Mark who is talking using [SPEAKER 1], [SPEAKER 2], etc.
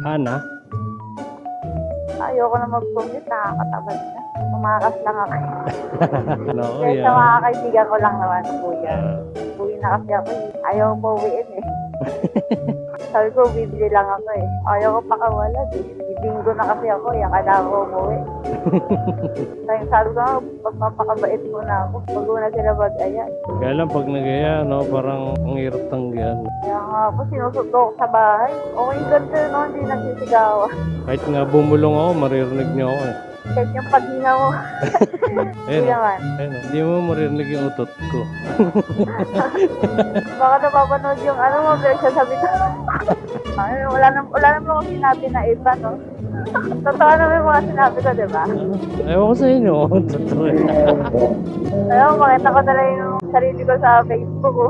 [SPEAKER 1] Ana?
[SPEAKER 2] Ayoko na mag-commute, nakakatamad na. Tumakas lang ako.
[SPEAKER 1] No,
[SPEAKER 2] Kaya sa mga kaibigan ko lang naman, kuya. Uwi na kasi ako eh. Ayaw ko uwiin eh. Sabi ko, bibili lang ako eh. Ayaw ko pakawala eh. Bibinggo na kasi ako eh. Akala ko umuwi. Sabi ko, magpapakabait muna ako. Bago na sila mag-aya.
[SPEAKER 1] Kaya lang pag nag-aya, no, parang ang hirap tanggihan.
[SPEAKER 2] Kaya nga po, sinusundo ko sa bahay. Okay, ganda no, hindi nagsisigawa.
[SPEAKER 1] Kahit nga bumulong ako, maririnig niyo ako eh.
[SPEAKER 2] Kahit yung paghinga mo.
[SPEAKER 1] Ayun,
[SPEAKER 2] Hindi naman.
[SPEAKER 1] ayun, hindi mo maririnig yung utot ko.
[SPEAKER 2] Baka napapanood yung ano mo, pero sasabi ko. Wala naman akong sinabi na iba, no? Totoo naman yung mga sinabi ko, di ba?
[SPEAKER 1] Ewan ko sa inyo, totoo.
[SPEAKER 2] Alam mo, makita ko na lang yung sarili ko sa Facebook ko.